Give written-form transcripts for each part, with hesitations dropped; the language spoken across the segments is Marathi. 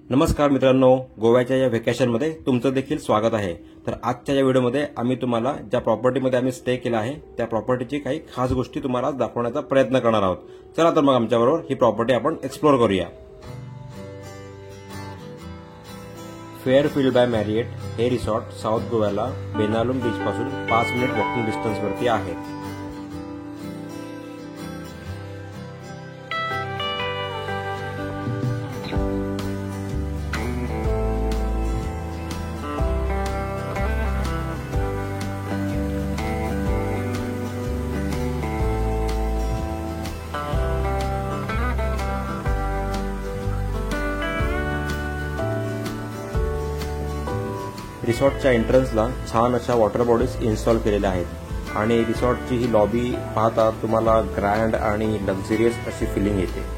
नमस्कार मित्रांनो, गोव्याच्या या व्हेकेशनमध्ये तुमचं देखील स्वागत आहे। तर आजच्या या व्हिडिओमध्ये आम्ही तुम्हाला ज्या प्रॉपर्टीमध्ये आम्ही स्टे केला आहे त्या प्रॉपर्टीची काही खास गोष्टी तुम्हाला दाखवण्याचा प्रयत्न करणार आहोत। चला तर मग आमच्याबरोबर ही प्रॉपर्टी आपण एक्सप्लोर करूया। फेअरफील्ड बाय मॅरिएट हे रिसॉर्ट साऊथ गोव्याला बेनालुम बीच पासून 5 मिनिट वॉकिंग डिस्टन्सवरती आहे। रिसॉर्टच्या एंट्रन्सला छान अशा वॉटर बॉडीज इन्स्टॉल केलेल्या आहेत आणि रिसॉर्टची ही लॉबी पाहता तुम्हाला ग्रँड आणि लक्झरियस अशी फिलिंग येते।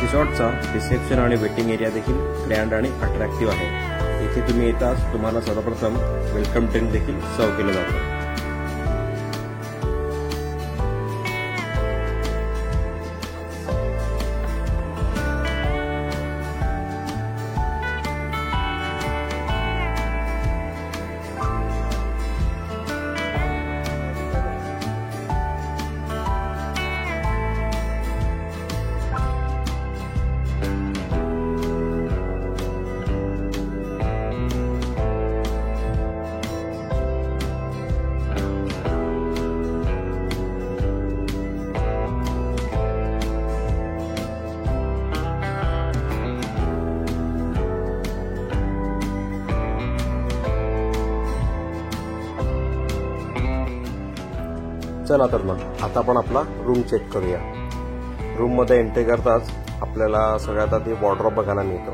रिसॉर्टचा रिसेप्शन आणि वेटिंग एरिया देखील ग्रँड आणि अट्रॅक्टिव्ह आहे। इथे तुम्ही येताच तुम्हाला सर्वप्रथम वेलकम ड्रिंक देखील सर्व केलं जातं। चला तर मग आता आपण आपला रूम चेक करूया। रूम मध्ये एंट्री करताच आपल्याला सगळ्यात आधी वॉर्डरोब बघायला मिळतो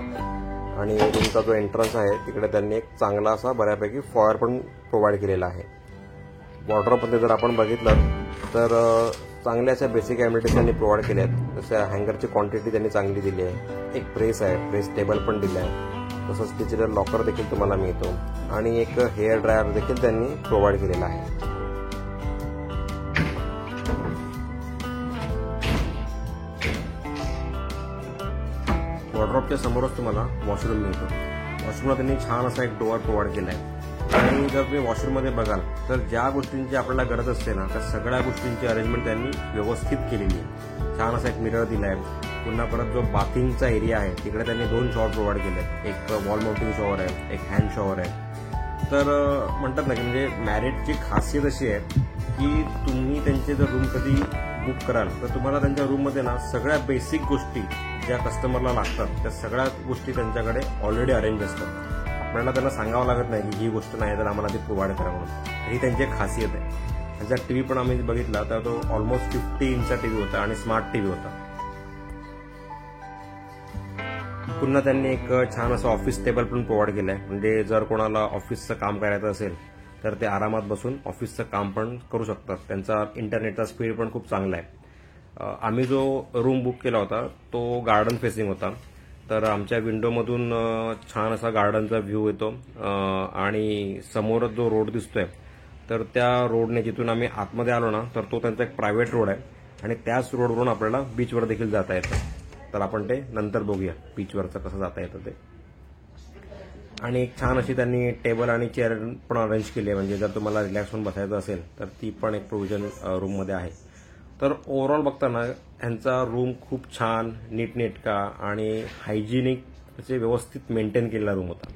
आणि रूमचा जो एंट्रन्स आहे तिकडे त्यांनी एक चांगला असा बऱ्यापैकी फॉयर पण प्रोव्हाइड केलेला आहे। वॉर्डरोबमध्ये जर आपण बघितलं तर चांगल्या अशा बेसिक ॲम्युनिटीज त्यांनी प्रोव्हाइड केल्या आहेत। जसं हँगरची क्वांटिटी त्यांनी चांगली दिली आहे, एक प्रेस आहे, प्रेस टेबल पण दिला आहे, तसंच डिजिटल लॉकर देखील तुम्हाला मिळतो आणि एक हेअर ड्रायर देखील त्यांनी प्रोव्हाइड केलेला आहे। वॉर्डरोबच्या समोरच तुम्हाला वॉशरूम मिळतो। वॉशरूमला त्यांनी छान असा एक डोअर प्रोव्हाइड केला आहे आणि जर तुम्ही वॉशरूममध्ये बघाल तर ज्या गोष्टींची आपल्याला गरज असते ना त्या सगळ्या गोष्टींची अरेंजमेंट त्यांनी व्यवस्थित केलेली आहे। छान असा एक मिरर दिला आहे। पुन्हा परत जो बाथिंगचा एरिया आहे तिकडे त्यांनी 2 शॉवर प्रोव्हाइड केले आहेत, एक वॉल माउंटिंग शॉवर आहे, एक हँड शॉवर आहे। तर म्हणतात ना की म्हणजे मॅरिटची खासियत अशी आहे की तुम्ही त्यांचे जर रूम कधी बुक कराल तर तुम्हाला त्यांच्या रूममध्ये ना सगळ्या बेसिक गोष्टी ज्या कस्टमरला लागतात त्या सगळ्या गोष्टी त्यांच्याकडे ऑलरेडी अरेंज असतात। आपल्याला त्यांना सांगावं लागत नाही की ही गोष्ट नाही तर आम्हाला ती प्रोव्हाइड करा म्हणून। ही त्यांची खासियत आहे। त्याचा टीव्ही पण आम्ही बघितला तर तो ऑलमोस्ट 50 इंचचा टीव्ही होता आणि स्मार्ट टीव्ही होता। पुन्हा त्यांनी एक छान असं ऑफिस टेबल पण प्रोव्हाइड केलंय, म्हणजे जर कोणाला ऑफिसचं काम करायचं असेल तर ते आरामात बसून ऑफिसचं काम पण करू शकतात। त्यांचा इंटरनेटचा स्पीड पण खूप चांगला आहे। आम्ही जो रूम बुक केला होता तो गार्डन फेसिंग होता, तर आमच्या विंडोमधून छान असा गार्डनचा व्ह्यू येतो आणि समोरच जो रोड दिसतोय तर त्या रोडने जिथून आम्ही आतमध्ये आलो ना तर तो त्यांचा एक प्रायव्हेट रोड आहे आणि त्याच रोडवरून आपल्याला बीचवर देखील जाता येतं। तर आपण ते नंतर बघूया बीचवरचं कसं जाता येतं ते। आणि एक छान अशी त्यांनी टेबल आणि चेअर पण अरेंज केली आहे, म्हणजे जर तुम्हाला रिलॅक्स होऊन बसायचं असेल तर ती पण एक प्रोव्हिजन रूममध्ये आहे। तर ओव्हरऑल बघताना ह्यांचा रूम खूप छान, नीटनेटका आणि हायजिनिक असे व्यवस्थित मेंटेन केलेला रूम होता।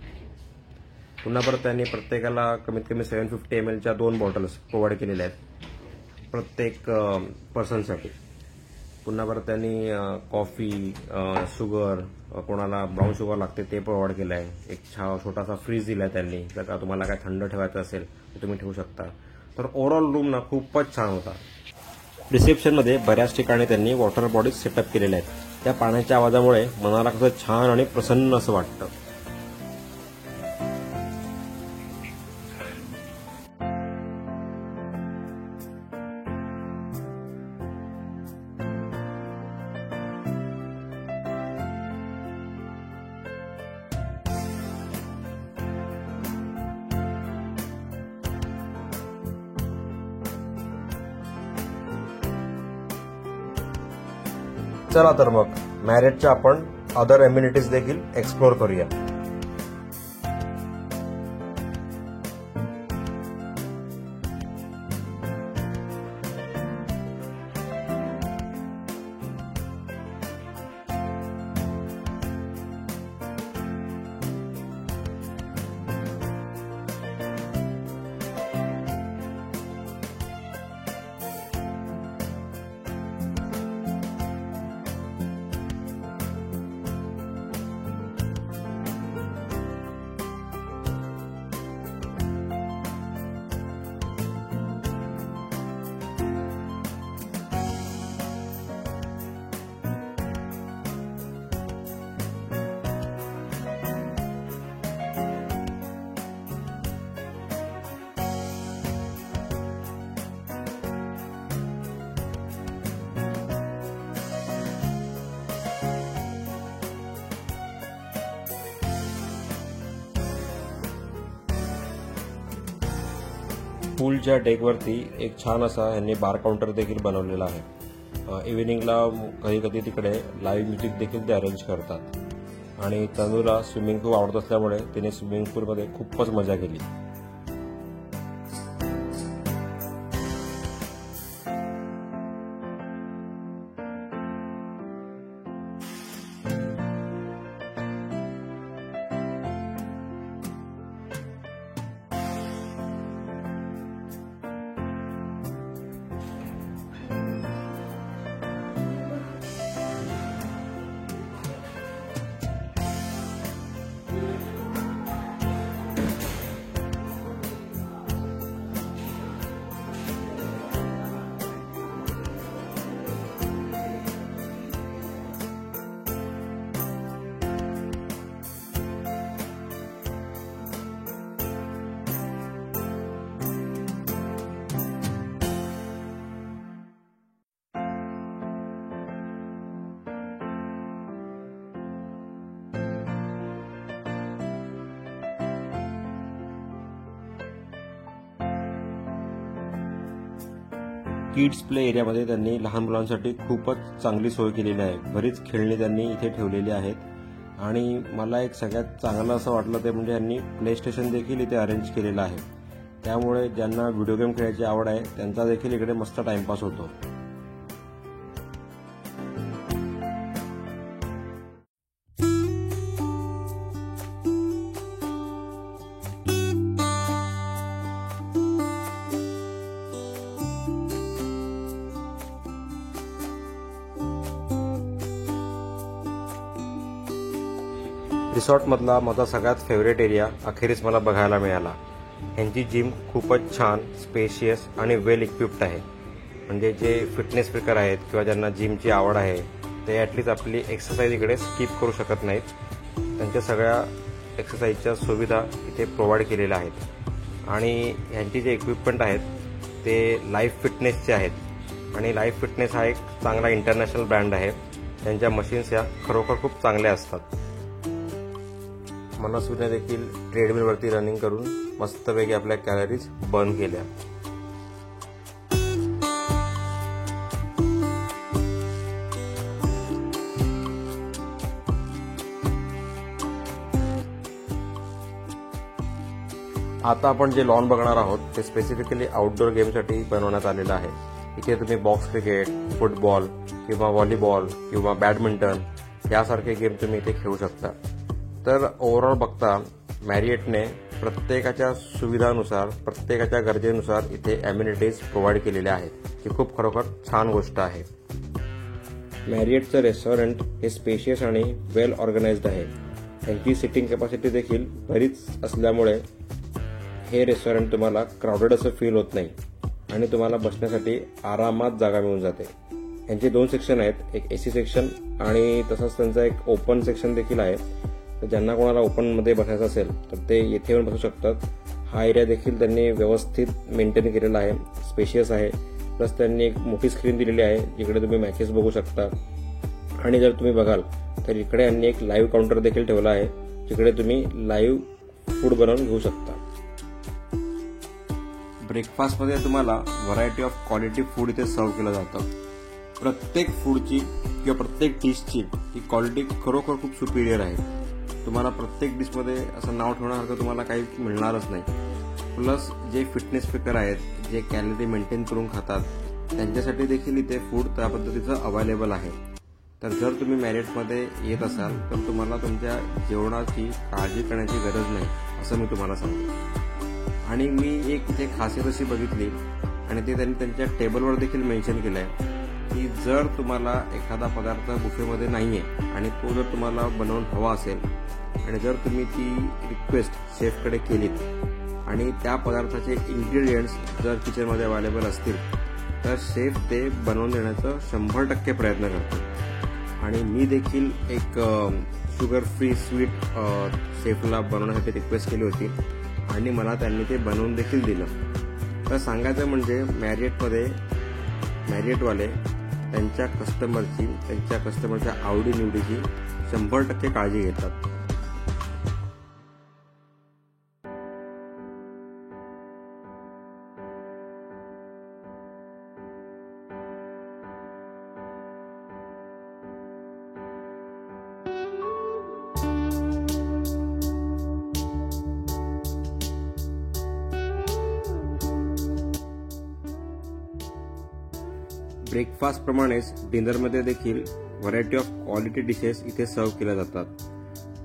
पुन्हा परत त्यांनी प्रत्येकाला कमीत कमी 750 mlच्या 2 बॉटल्स प्रोव्हाइड केलेल्या आहेत प्रत्येक पर्सनसाठी। पुन्हा परत त्यांनी कॉफी, शुगर, कोणाला ब्राऊन शुगर लागते ते प्रोव्हाइड केलं आहे। एक छोटासा फ्रीज दिला त्यांनी, जर का तुम्हाला काय थंड ठेवायचं असेल तर तुम्ही ठेवू शकता। तर ओव्हरऑल रूम ना खूपच छान होता। रिसेप्शनमध्ये बऱ्याच ठिकाणी त्यांनी वॉटर बॉडीज सेटअप केलेल्या आहेत। त्या पाण्याच्या आवाजामुळे मनाला कसं छान आणि प्रसन्न असं वाटतं. चला तर मग मॅरियटच्या आपण अदर एम्युनिटीज देखील एक्सप्लोर करूया. पूलच्या डेकवरती एक छान असा यांनी बार काउंटर देखील बनवलेला आहे. इव्हिनिंगला कधी कधी तिकडे लाईव्ह म्युझिक देखील ते अरेंज करतात. आणि तनूला स्विमिंग खूप आवडत असल्यामुळे तिने स्विमिंग पूलमध्ये खूपच मजा केली. किड्स प्ले एरियामध्ये त्यांनी लहान मुलांसाठी खूपच चांगली सोय केलेली आहे. बरीच खेळणी त्यांनी इथे ठेवलेली आहेत. आणि मला एक सगळ्यात चांगलं असं वाटलं ते म्हणजे यांनी प्ले स्टेशन देखील इथे अरेंज केलेलं आहे. त्यामुळे ज्यांना व्हिडिओ गेम खेळायची आवड आहे त्यांचा देखील इकडे मस्त टाइमपास होतो. रिसॉर्टमधला माझा सगळ्यात फेवरेट एरिया अखेरीस मला बघायला मिळाला. यांची जिम खूपच छान, स्पेशियस आणि वेल इक्विप्ड आहे. म्हणजे जे फिटनेस फ्रीकर आहेत किंवा ज्यांना जिमची आवड आहे ते ॲटलीस्ट आपली एक्सरसाइज इकडे स्किप करू शकत नाहीत. त्यांच्या सगळ्या एक्सरसाइजच्या सुविधा इथे प्रोव्हाइड केलेल्या आहेत. आणि ह्यांची जे इक्विपमेंट आहेत ते लाईफ फिटनेसचे आहेत. आणि लाईफ फिटनेस हा एक चांगला इंटरनॅशनल ब्रँड आहे. त्यांच्या मशीन्स या खरोखर खूप चांगल्या असतात. मनस्वीने देखील ट्रेडमिलवरती रनिंग करून मस्तपैकी आपल्या कॅलरीज बर्न केल्या. आता आपण जे लॉन बघणार आहोत ते स्पेसिफिकली आउटडोर गेमसाठी बनवण्यात आलेलं आहे. इथे तुम्ही बॉक्स क्रिकेट, फुटबॉल किंवा व्हॉलीबॉल किंवा बॅडमिंटन यासारखे गेम तुम्ही इथे खेळू शकता. तर ओव्हरऑल बघता मॅरियटने प्रत्येकाच्या सुविधानुसार, प्रत्येकाच्या गरजेनुसार इथे ॲम्युनिटीज प्रोव्हाइड केलेल्या आहेत. ही खूप खरोखर छान गोष्ट आहे. मॅरियटचं रेस्टॉरंट हे स्पेशियस आणि वेल ऑर्गनाइज्ड आहे. त्यांची सिटिंग कॅपॅसिटी देखील बरीच असल्यामुळे हे रेस्टॉरंट तुम्हाला क्राऊडेड असं फील होत नाही आणि तुम्हाला बसण्यासाठी आरामात जागा मिळून जाते. यांचे 2 सेक्शन आहेत, एक एसी सेक्शन आणि तसंच त्यांचा एक ओपन सेक्शन देखील आहे. तर ज्यांना कोणाला ओपनमध्ये बसायचं असेल तर ते येथे येऊन बसू शकतात. हा एरिया देखील त्यांनी व्यवस्थित मेंटेन केलेला आहे, स्पेशियस आहे. प्लस त्यांनी एक मोठी स्क्रीन दिलेली आहे जिकडे तुम्ही मॅचेस बघू शकता. आणि जर तुम्ही बघाल तर इकडे यांनी एक लाईव्ह काउंटर देखील ठेवला आहे जिकडे तुम्ही लाईव्ह फूड बनवून घेऊ शकता. ब्रेकफास्टमध्ये तुम्हाला व्हरायटी ऑफ क्वालिटी फूड इथे सर्व केलं जातं. प्रत्येक फूडची किंवा प्रत्येक डिशची ही क्वालिटी खरोखर खूप सुपिरियर आहे. तुम्हाला प्रत्येक डिशमध्ये असं नाव ठेवण्यासारखं तुम्हाला काही मिळणारच नाही. प्लस जे फिटनेस स्पीकर आहेत, जे कॅलरी मेंटेन करून खातात, त्यांच्यासाठी देखील इथे फूड त्या पद्धतीचं अवेलेबल आहे. तर जर तुम्ही मॅरियटमध्ये येत असाल तर तुम्हाला तुमच्या जेवणाची काळजी करण्याची गरज नाही असं मी तुम्हाला सांगतो. आणि मी एक इथे खासियत अशी बघितली आणि ते त्यांनी त्यांच्या टेबलवर देखील मेन्शन केलं आहे की जर तुम्हाला एखादा पदार्थ बुफेमध्ये नाही आहे आणि तो जर तुम्हाला बनवून हवा असेल आणि जर तुम्ही ती रिक्वेस्ट शेफकडे केलीत आणि त्या पदार्थाचे इन्ग्रेडियंट्स जर किचनमध्ये अवेलेबल असतील तर शेफ ते बनवून देण्याचं 100% प्रयत्न करतो. आणि मी देखील एक शुगर फ्री स्वीट शेफला बनवण्यासाठी रिक्वेस्ट केली होती आणि मला त्यांनी ते बनवून देखील दिलं. तर सांगायचं म्हणजे मॅरियटवाले त्यांच्या कस्टमरच्या आवडीनिवडीची 100% काळजी घेतात. ब्रेकफास्ट प्रमाणेच डिनरमध्ये देखील व्हरायटी ऑफ क्वालिटी डिशेस इथे सर्व केल्या जातात.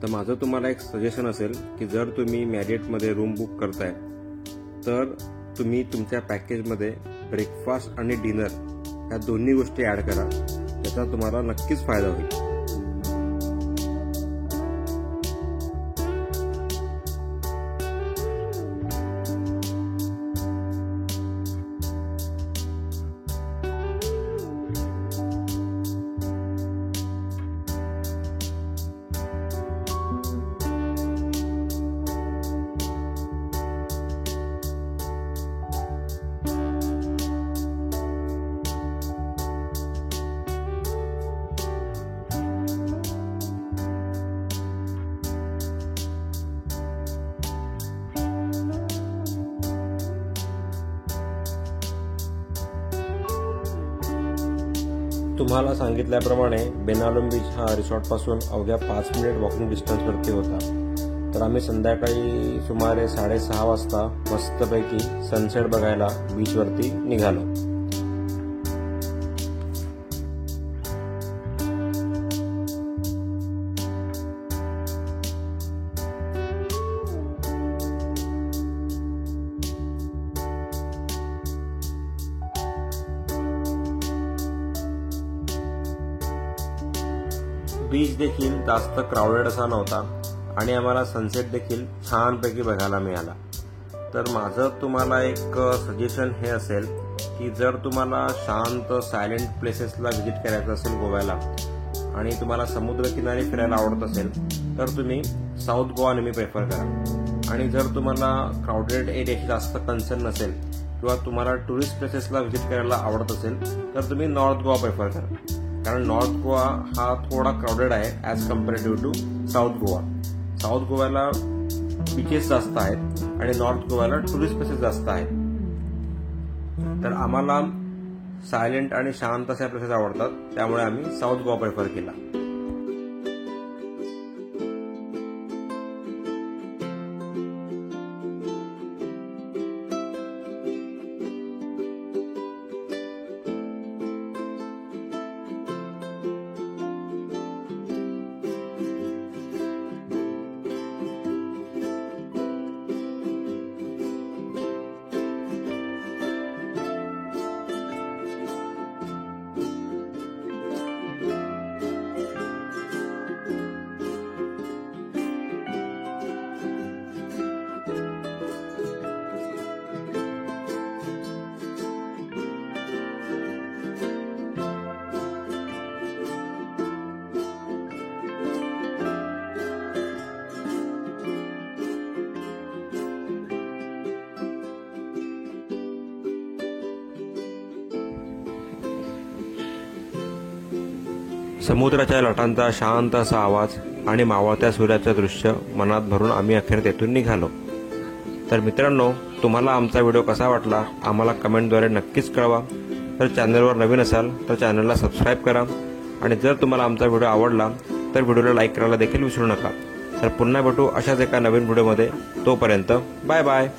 तर माझं तुम्हाला एक सजेशन असेल की जर तुम्ही मॅरियटमध्ये रूम बुक करताय तर तुम्ही तुमच्या पॅकेजमध्ये ब्रेकफास्ट आणि डिनर ह्या दोन्ही गोष्टी ॲड करा. त्याचा तुम्हाला नक्कीच फायदा होईल. तुम्हाला सांगितल्याप्रमाणे बेनालुम बीच हा रिसॉर्टपासून अवघ्या 5 मिनिट वॉकिंग डिस्टन्सवरती होता. तर आम्ही संध्याकाळी सुमारे 6:30 वाजता मस्तपैकी सनसेट बघायला बीचवरती निघालो. बीच देखील जास्त क्राऊडेड असा नव्हता आणि आम्हाला सनसेट देखील छानपैकी बघायला मिळाला. तर माझं तुम्हाला एक सजेशन हे असेल की जर तुम्हाला शांत सायलेंट प्लेसेसला व्हिजिट करायचं असेल गोव्याला आणि तुम्हाला समुद्रकिनारी फिरायला आवडत असेल तर तुम्ही साऊथ गोवा नेहमी प्रेफर करा. आणि जर तुम्हाला क्राऊडेड एरियाची जास्त कन्सर्न नसेल किंवा तुम्हाला टुरिस्ट प्लेसेसला व्हिजिट करायला आवडत असेल तर तुम्ही नॉर्थ गोवा प्रेफर करा. कारण नॉर्थ गोवा हा थोडा क्राऊडेड आहे as comparative to south Goa. South गोव्याला बीचेस जास्त आहेत आणि नॉर्थ गोव्याला टुरिस्ट प्लेसेस जास्त आहेत. तर आम्हाला सायलेंट आणि शांत अशा प्लेसेस आवडतात, त्यामुळे आम्ही साऊथ गोवा प्रेफर केला. समुद्राच्या लाटांचा शांत असा आवाज आणि मावळत्या सूर्याचं दृश्य मनात भरून आम्ही अखेर तेथून निघालो. तर मित्रांनो, तुम्हाला आमचा व्हिडिओ कसा वाटला आम्हाला कमेंटद्वारे नक्कीच कळवा. तर चॅनलवर नवीन असाल तर चॅनलला सबस्क्राईब करा आणि जर तुम्हाला आमचा व्हिडिओ आवडला तर व्हिडिओला लाईक करायला देखील विसरू नका. तर पुन्हा भेटू अशाच एका नवीन व्हिडिओमध्ये. तोपर्यंत बाय बाय.